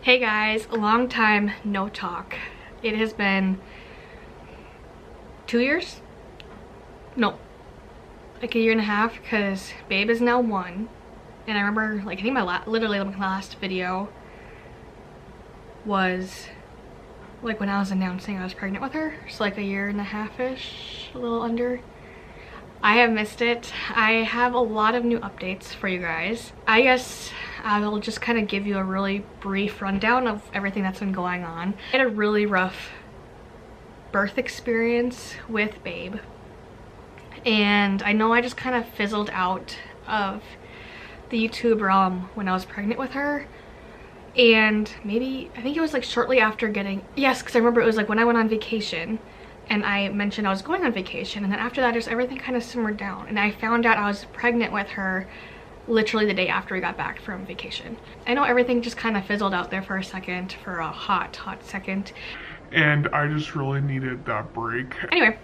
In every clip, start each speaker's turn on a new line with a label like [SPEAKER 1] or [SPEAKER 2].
[SPEAKER 1] Hey guys, a long time no talk. It has been 2 years? No, like a year and a half, because babe is now 1. And I remember, like, I think literally my last video was like when I was announcing I was pregnant with her. So like a year and a half-ish, a little under. I have missed it. I have a lot of new updates for you guys. I guess I will just kind of give you a really brief rundown of everything that's been going on. I had a really rough birth experience with babe. And I know I just kind of fizzled out of the YouTube realm when I was pregnant with her. And maybe, I think it was like shortly after getting, yes, because I remember it was like when I went on vacation and I mentioned I was going on vacation, and then after that just everything kind of simmered down, and I found out I was pregnant with her literally the day after we got back from vacation. I know everything just kind of fizzled out there for a second, for a hot second.
[SPEAKER 2] And I just really needed that break.
[SPEAKER 1] Anyway,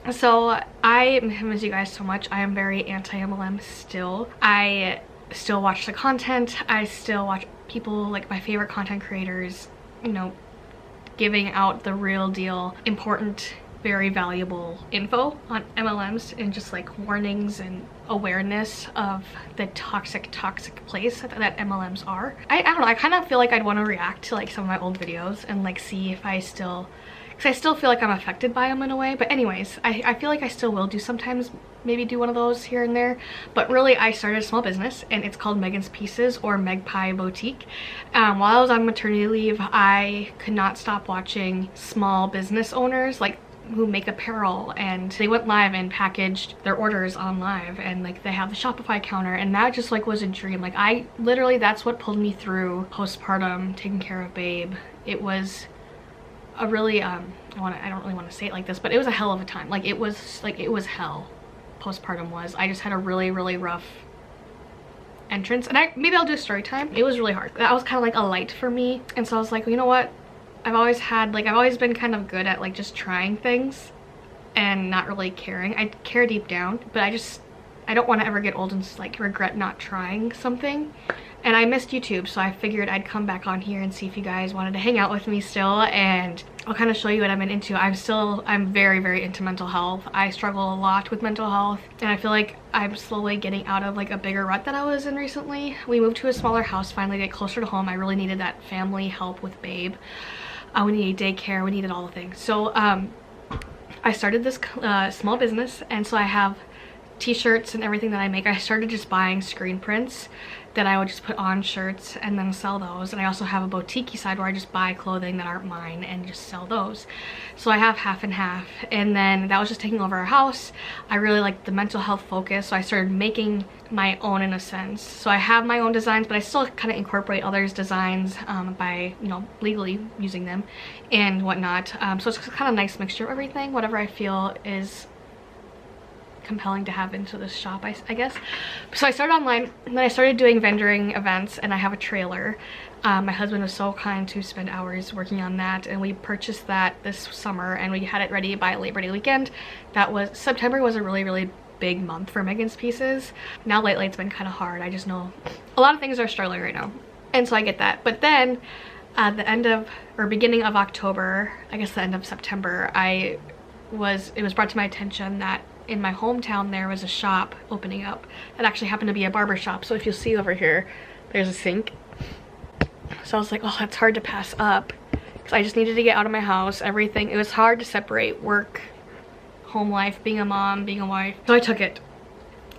[SPEAKER 1] so I miss you guys so much. I am very anti-MLM still. I still watch the content. I still watch people, like my favorite content creators, you know, giving out the real deal, important, very valuable info on MLMs, and just like warnings and awareness of the toxic place that MLMs are. I don't know, I kind of feel like I'd want to react to like some of my old videos and like see if I still, because I still feel like I'm affected by them in a way. But anyways, I feel like I still will do sometimes, maybe do one of those here and there. But really, I started a small business and it's called meganspieces or Magpie Boutique. While I was on maternity leave, I could not stop watching small business owners like who make apparel, and they went live and packaged their orders on live, and like they have the Shopify counter, and that just like was a dream. Like I literally, that's what pulled me through postpartum, taking care of babe. It was a really I don't really want to say it like this, but it was a hell of a time. Like it was hell. Postpartum was. I just had a really rough entrance, and maybe I'll do a story time. It was really hard. That was kind of like a light for me, and so I was like, well, you know what, I've always been kind of good at like just trying things and not really caring. I care deep down, but I don't want to ever get old and just like regret not trying something. And I missed YouTube, so I figured I'd come back on here and see if you guys wanted to hang out with me still, and I'll kind of show you what I've been into. I'm very into mental health. I struggle a lot with mental health, and I feel like I'm slowly getting out of like a bigger rut that I was in recently. We moved to a smaller house, finally get closer to home. I really needed that family help with babe. We needed daycare, we needed all the things. So I started this small business, and so I have t-shirts and everything that I make. I started just buying screen prints that I would just put on shirts and then sell those. And I also have a boutique side where I just buy clothing that aren't mine and just sell those. So I have half and half. And then that was just taking over our house. I really liked the mental health focus, so I started making my own in a sense. So I have my own designs, but I still kind of incorporate others' designs by, you know, legally using them and whatnot. So it's kind of a nice mixture of everything, whatever I feel is compelling to have into this shop, I guess. So I started online, and then I started doing vendoring events, and I have a trailer. My husband was so kind to spend hours working on that, and we purchased that this summer, and we had it ready by Labor Day weekend. September was a really big month for meganspieces. Now lately it's been kind of hard. I just know a lot of things are struggling right now, and so I get that. But then at the end of, or beginning of October, I guess the end of September, it was brought to my attention that in my hometown there was a shop opening up that actually happened to be a barber shop. So if you'll see over here, there's a sink. So I was like, oh, that's hard to pass up, because I just needed to get out of my house. Everything, it was hard to separate work, home life, being a mom, being a wife. So I took it.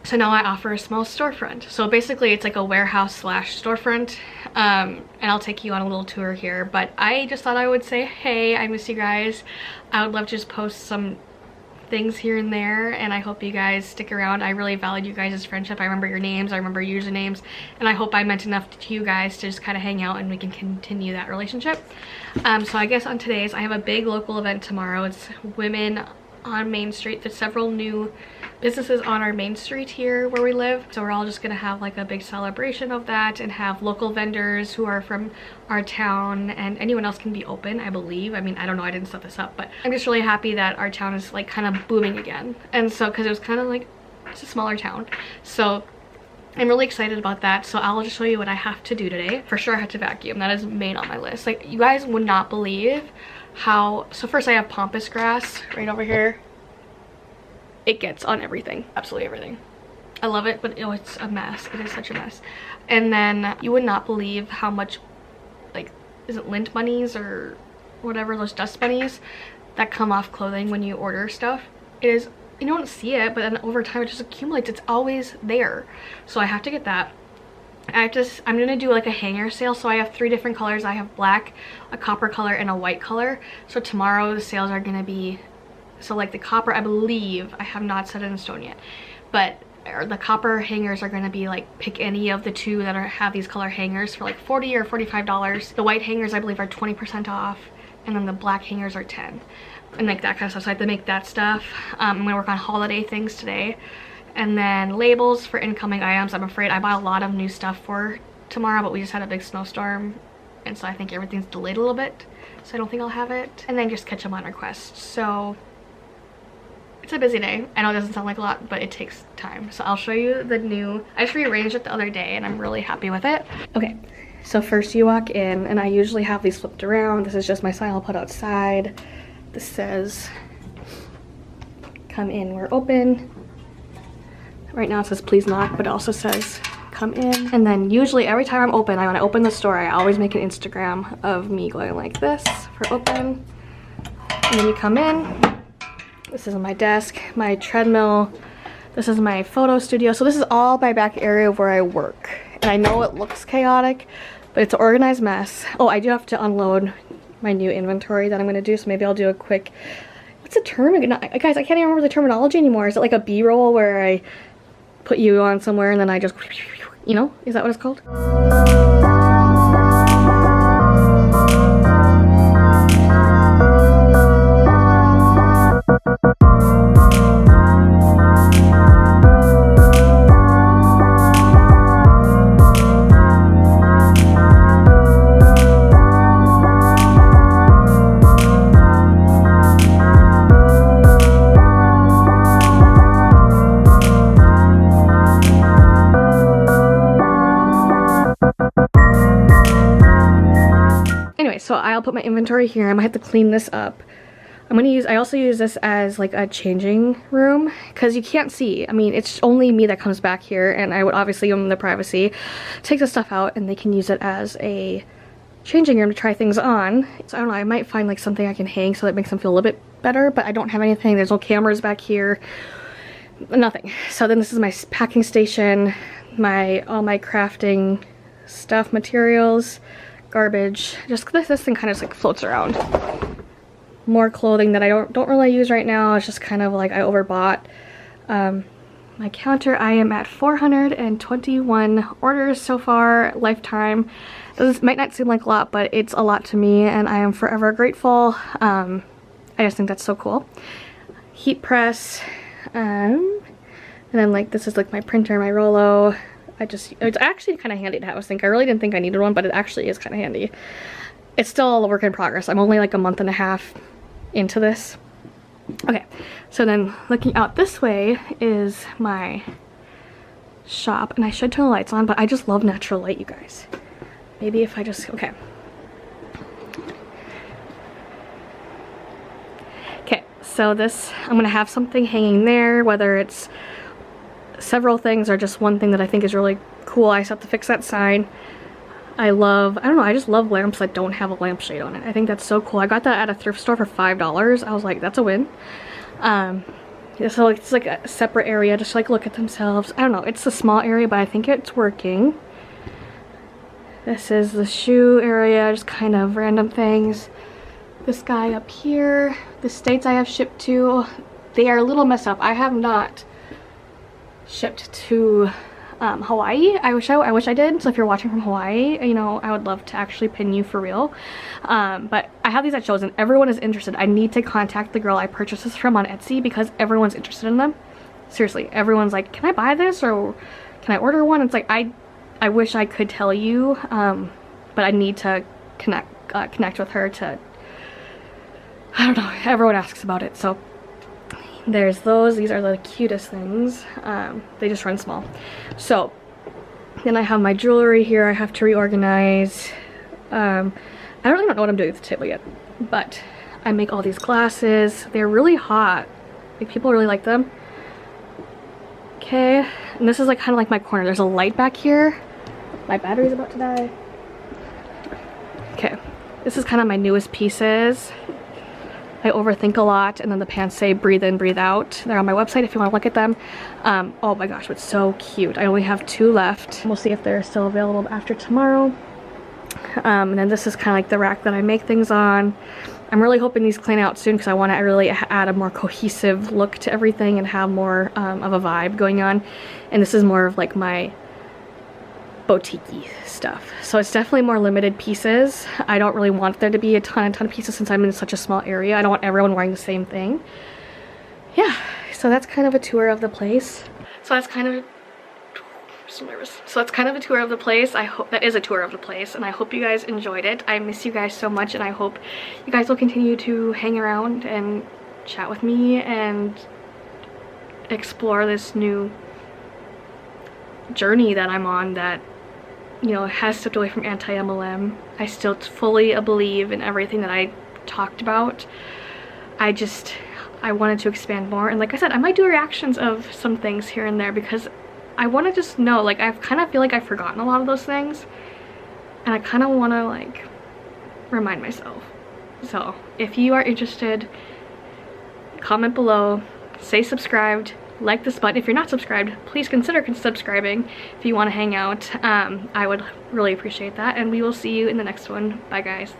[SPEAKER 1] So now I offer a small storefront. So basically it's like a warehouse slash storefront, and I'll take you on a little tour here. But I just thought I would say, hey, I miss you guys. I would love to just post some things here and there, and I hope you guys stick around. I really valued you guys' friendship. I remember your names, I remember usernames, and I hope I meant enough to you guys to just kind of hang out and we can continue that relationship. So I guess on today's, I have a big local event tomorrow. It's Women on Main Street. There's several new businesses on our main street here where we live, so we're all just gonna have like a big celebration of that and have local vendors who are from our town, and anyone else can be open, I believe. I mean, I don't know, I didn't set this up, but I'm just really happy that our town is like kind of booming again. And so, because it was kind of like, it's a smaller town, so I'm really excited about that, so I'll just show you what I have to do today. For sure I have to vacuum. That is main on my list. Like, you guys would not believe how, so first I have pampas grass right over here. It gets on everything, absolutely everything. I love it, but oh, it's a mess. It is such a mess. And then you would not believe how much, like, is it lint bunnies or whatever, those dust bunnies that come off clothing when you order stuff. It is, you don't see it, but then over time it just accumulates. It's always there. So I have to get that. I'm gonna do like a hanger sale. So I have 3 different colors. I have black, a copper color, and a white color. So tomorrow the sales are gonna be, so like the copper, I believe, I have not set it in stone yet, but the copper hangers are going to be like, pick any of the 2 that have these color hangers for like $40 or $45. The white hangers I believe are 20% off, and then the black hangers are 10, and like that kind of stuff. So I have to make that stuff. I'm going to work on holiday things today, and then labels for incoming items. I'm afraid I bought a lot of new stuff for tomorrow, but we just had a big snowstorm, and so I think everything's delayed a little bit, so I don't think I'll have it. And then just catch them on request. So it's a busy day. I know it doesn't sound like a lot, but it takes time. So I'll show you the new, I just rearranged it the other day and I'm really happy with it. Okay, so first you walk in, and I usually have these flipped around. This is just my sign I'll put outside. This says, come in, we're open. Right now it says please knock, but it also says come in. And then usually every time I'm open, when I open the store, I always make an Instagram of me going like this for open. And then you come in. This is my desk, my treadmill. This is my photo studio. So this is all my back area where I work. And I know it looks chaotic, but it's an organized mess. Oh, I do have to unload my new inventory that I'm gonna do. So maybe I'll do a quick, what's the term? Guys, I can't even remember the terminology anymore. Is it like a B-roll where I put you on somewhere and then I just, you know, is that what it's called? So I'll put my inventory here. I might have to clean this up. I also use this as like a changing room because you can't see. I mean, it's only me that comes back here, and I would obviously give them the privacy, take the stuff out, and they can use it as a changing room to try things on. So I don't know, I might find like something I can hang so that makes them feel a little bit better, but I don't have anything. There's no cameras back here, nothing. So then this is my packing station, all my crafting stuff, materials, garbage. Just this thing kind of just like floats around. More clothing that I don't really use right now. It's just kind of like I overbought. My counter, I am at 421 orders so far, lifetime. This might not seem like a lot, but it's a lot to me, and I am forever grateful. I just think that's so cool. Heat press, and then like this is like my printer, my Rollo. It's actually kind of handy to have. I really didn't think I needed one, but it actually is kind of handy. It's still a work in progress. I'm only like a month and a half into this. Okay, so then looking out this way is my shop, and I should turn the lights on, but I just love natural light, you guys. Maybe if I just, okay. Okay, so this, I'm gonna have something hanging there, whether it's several things or just one thing that I think is really cool. I just have to fix that sign. I don't know, I just love lamps that don't have a lampshade on it. I think that's so cool. I got that at a thrift store for $5. I was like, that's a win. So it's like a separate area just to like look at themselves. I don't know, it's a small area, but I think it's working. This is the shoe area, just kind of random things. This guy up here, the states I have shipped to, they are a little messed up. I have not shipped to Hawaii. I wish I did. So if you're watching from Hawaii, you know, I would love to actually pin you for real. But I have these at shows and everyone is interested. I need to contact the girl I purchased this from on Etsy because everyone's interested in them. Seriously, everyone's like, can I buy this or can I order one? It's like, I wish I could tell you, but I need to connect with her to, I don't know, everyone asks about it. So there's those. These are the cutest things. They just run small. So Then I have my jewelry here I have to reorganize. I don't really know what I'm doing with the table yet, but I make all these glasses. They're really hot. Like, people really like them. Okay, and this is like kind of like my corner. There's a light back here. My battery's about to die. Okay, this is kind of my newest pieces. I overthink a lot, and then the pants say breathe in, breathe out. They're on my website if you want to look at them. Oh my gosh, it's so cute. I only have 2 left. We'll see if they're still available after tomorrow. And then this is kind of like the rack that I make things on. I'm really hoping these clean out soon because I want to really add a more cohesive look to everything and have more of a vibe going on. And this is more of like my boutique-y stuff. So it's definitely more limited pieces. I don't really want there to be a ton of pieces since I'm in such a small area. I don't want everyone wearing the same thing. Yeah, so that's kind of a tour of the place. So that's kind of, I'm so nervous. So that's kind of a tour of the place. I hope that is a tour of the place, and I hope you guys enjoyed it. I miss you guys so much, and I hope you guys will continue to hang around and chat with me and explore this new journey that I'm on that, you know, has stepped away from anti-MLM. I still fully believe in everything that I talked about. I wanted to expand more, and like I said, I might do reactions of some things here and there because I want to just know, like, I kind of feel like I've forgotten a lot of those things, and I kind of want to like remind myself. So if you are interested, comment below, say subscribed, like this button. If you're not subscribed, please consider subscribing if you want to hang out. I would really appreciate that, and we will see you in the next one. Bye guys.